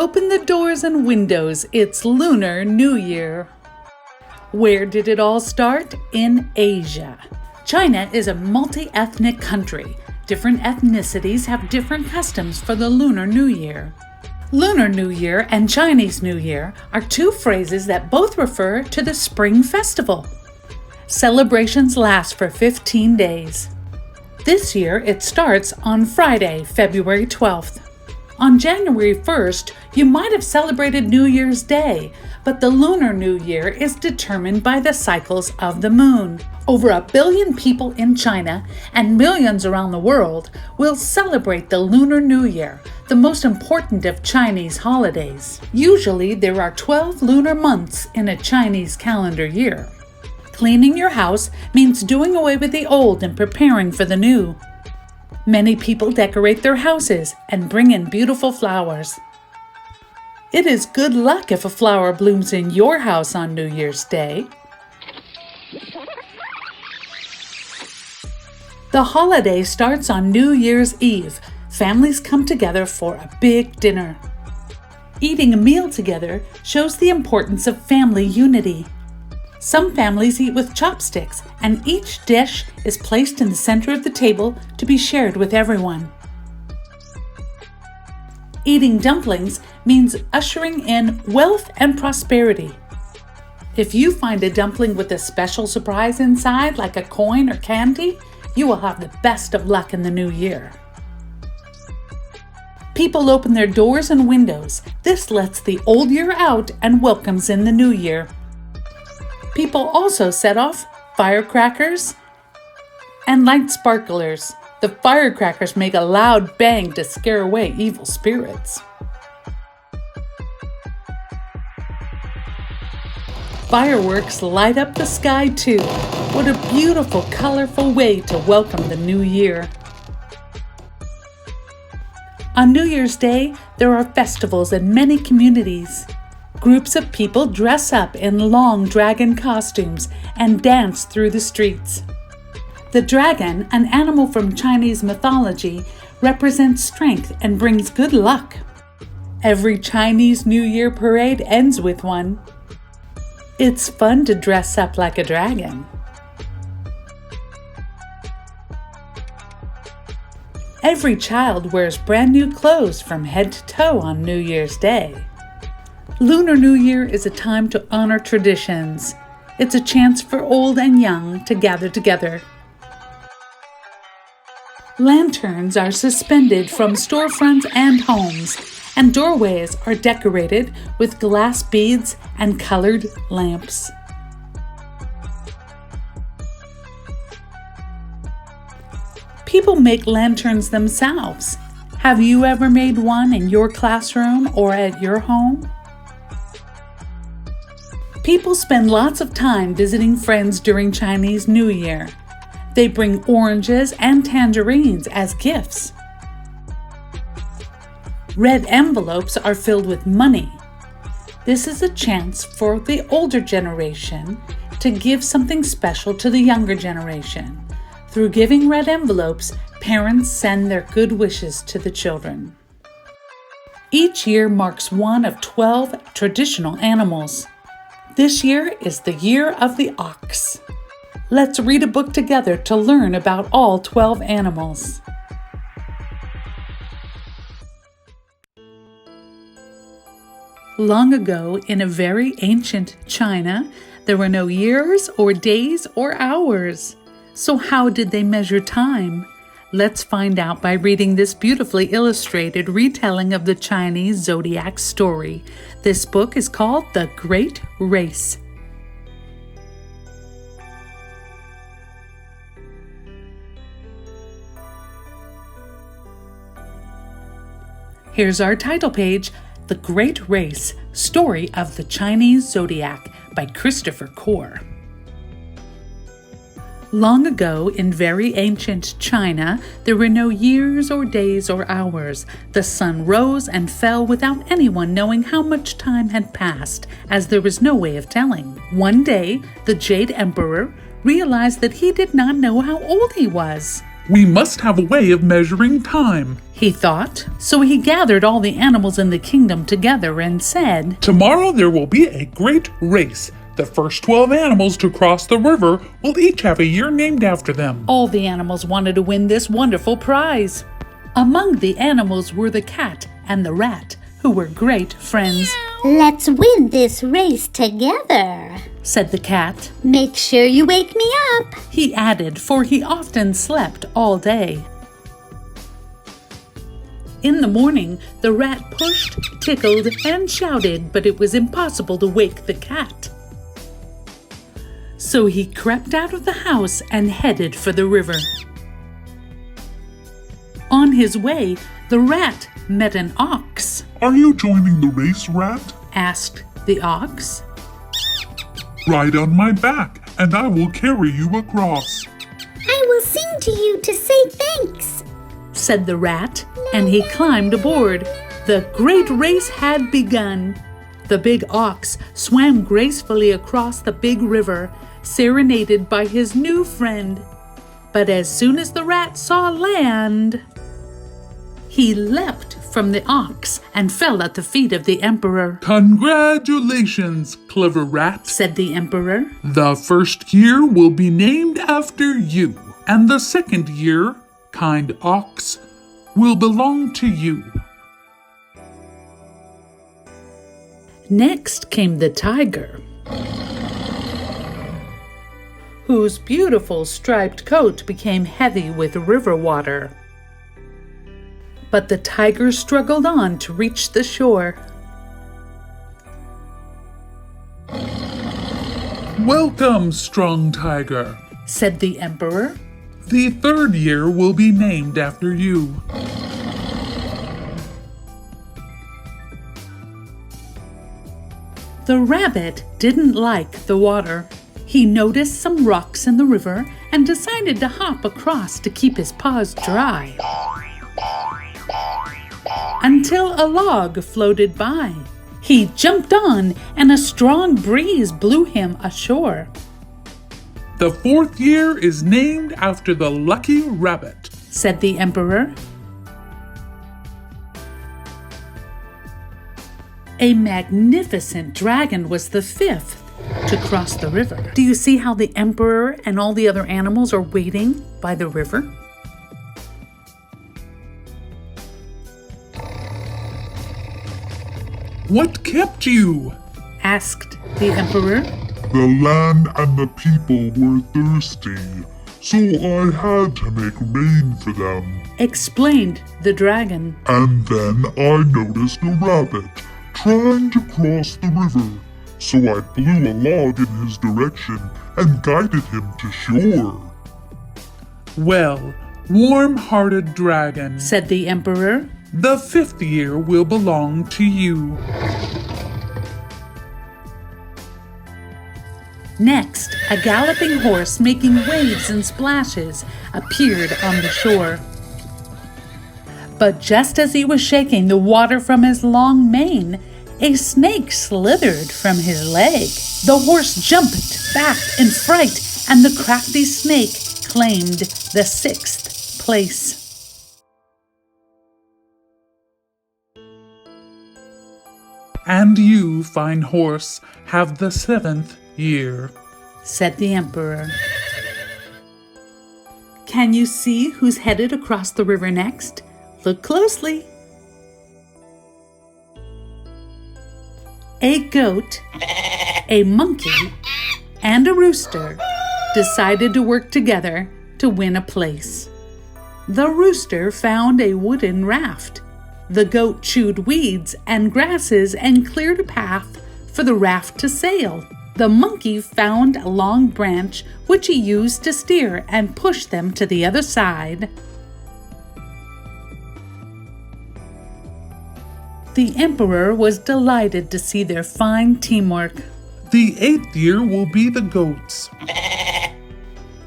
Open the doors and windows, it's Lunar New Year. Where did it all start? In Asia. China is a multi-ethnic country. Different ethnicities have different customs for the Lunar New Year. Lunar New Year and Chinese New Year are two phrases that both refer to the Spring Festival. Celebrations last for 15 days. This year it starts on Friday, February 12th. On January 1st, you might have celebrated New Year's Day, but the Lunar New Year is determined by the cycles of the moon. Over 1 billion people in China and millions around the world will celebrate the Lunar New Year, the most important of Chinese holidays. Usually, there are 12 lunar months in a Chinese calendar year. Cleaning your house means doing away with the old and preparing for the new. Many people decorate their houses and bring in beautiful flowers. It is good luck if a flower blooms in your house on New Year's Day. The holiday starts on New Year's Eve. Families come together for a big dinner. Eating a meal together shows the importance of family unity. Some families eat with chopsticks, and each dish is placed in the center of the table to be shared with everyone. Eating dumplings means ushering in wealth and prosperity. If you find a dumpling with a special surprise inside, like a coin or candy, you will have the best of luck in the new year. People open their doors and windows. This lets the old year out and welcomes in the new year. People also set off firecrackers and light sparklers. The firecrackers make a loud bang to scare away evil spirits. Fireworks light up the sky too. What a beautiful, colorful way to welcome the new year. On New Year's Day, there are festivals in many communities. Groups of people dress up in long dragon costumes and dance through the streets. The dragon, an animal from Chinese mythology, represents strength and brings good luck. Every Chinese New Year parade ends with one. It's fun to dress up like a dragon. Every child wears brand new clothes from head to toe on New Year's Day. Lunar New Year is a time to honor traditions. It's a chance for old and young to gather together. Lanterns are suspended from storefronts and homes, and doorways are decorated with glass beads and colored lamps. People make lanterns themselves. Have you ever made one in your classroom or at your home? People spend lots of time visiting friends during Chinese New Year. They bring oranges and tangerines as gifts. Red envelopes are filled with money. This is a chance for the older generation to give something special to the younger generation. Through giving red envelopes, parents send their good wishes to the children. Each year marks one of 12 traditional animals. This year is the year of the ox. Let's read a book together to learn about all 12 animals. Long ago, in a very ancient China, there were no years or days or hours. So how did they measure time? Let's find out by reading this beautifully illustrated retelling of the Chinese zodiac story. This book is called The Great Race. Here's our title page, The Great Race, Story of the Chinese Zodiac by Christopher Core. Long ago, in very ancient China, there were no years or days or hours. The sun rose and fell without anyone knowing how much time had passed, as there was no way of telling. One day, the Jade Emperor realized that he did not know how old he was. We must have a way of measuring time, he thought. So he gathered all the animals in the kingdom together and said, Tomorrow there will be a great race. The first 12 animals to cross the river will each have a year named after them. All the animals wanted to win this wonderful prize. Among the animals were the cat and the rat, who were great friends. Let's win this race together, said the cat. Make sure you wake me up, he added, for he often slept all day. In the morning, the rat pushed, tickled, and shouted, but it was impossible to wake the cat. So he crept out of the house and headed for the river. On his way, the rat met an ox. Are you joining the race, Rat? Asked the ox. Ride on my back, and I will carry you across. I will sing to you to say thanks, said the rat, and he climbed aboard. The great race had begun. The big ox swam gracefully across the big river, serenaded by his new friend. But as soon as the rat saw land, he leapt from the ox and fell at the feet of the emperor. Congratulations, clever rat, said the emperor. The first year will be named after you, and the second year, kind ox, will belong to you. Next came the tiger, whose beautiful striped coat became heavy with river water. But the tiger struggled on to reach the shore. Welcome, strong tiger, said the emperor. The third year will be named after you. The rabbit didn't like the water. He noticed some rocks in the river and decided to hop across to keep his paws dry, until a log floated by. He jumped on, and a strong breeze blew him ashore. The fourth year is named after the lucky rabbit, said the emperor. A magnificent dragon was the fifth to cross the river. Do you see how the emperor and all the other animals are waiting by the river? What kept you? Asked the emperor. The land and the people were thirsty, so I had to make rain for them. Explained the dragon. And then I noticed a rabbit trying to cross the river, so I blew a log in his direction and guided him to shore. Well, warm-hearted dragon, said the emperor, the fifth year will belong to you. Next, a galloping horse making waves and splashes appeared on the shore. But just as he was shaking the water from his long mane, a snake slithered from his leg. The horse jumped back in fright, and the crafty snake claimed the sixth place. And you, fine horse, have the seventh year, said the emperor. Can you see who's headed across the river next? Look closely. A goat, a monkey, and a rooster decided to work together to win a place. The rooster found a wooden raft. The goat chewed weeds and grasses and cleared a path for the raft to sail. The monkey found a long branch which he used to steer and push them to the other side. The emperor was delighted to see their fine teamwork. The eighth year will be the goats,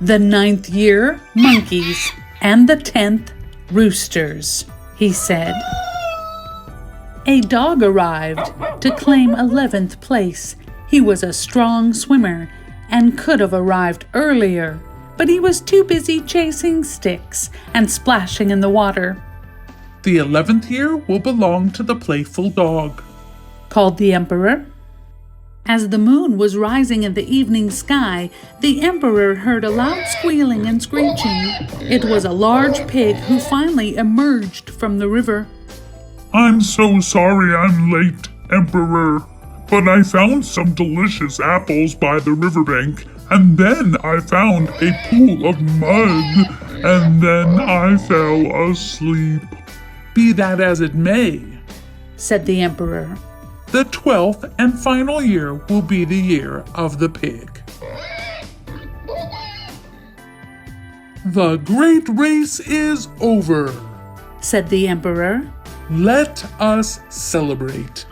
the ninth year, monkeys, and the 10th, roosters, he said. A dog arrived to claim 11th place. He was a strong swimmer and could have arrived earlier, but he was too busy chasing sticks and splashing in the water. The 11th year will belong to the playful dog, called the emperor. As the moon was rising in the evening sky, the emperor heard a loud squealing and screeching. It was a large pig who finally emerged from the river. I'm so sorry I'm late, Emperor, but I found some delicious apples by the riverbank, and then I found a pool of mud, and then I fell asleep. Be that as it may, said the emperor. the 12th and final year will be the year of the pig. The great race is over, said the emperor. Let us celebrate.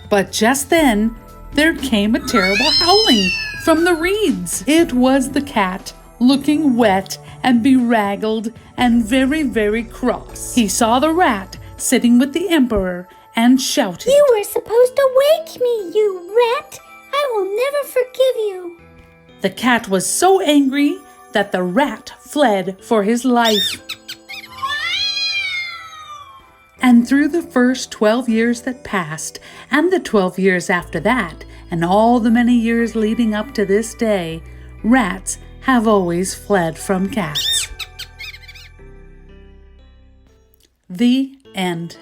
But just then, there came a terrible howling from the reeds. It was the cat, looking wet and bedraggled and very, very cross. He saw the rat sitting with the emperor and shouted, "You were supposed to wake me, you rat! I will never forgive you!" The cat was so angry that the rat fled for his life. And through the first 12 years that passed, and the 12 years after that, and all the many years leading up to this day, rats have always fled from cats. The end.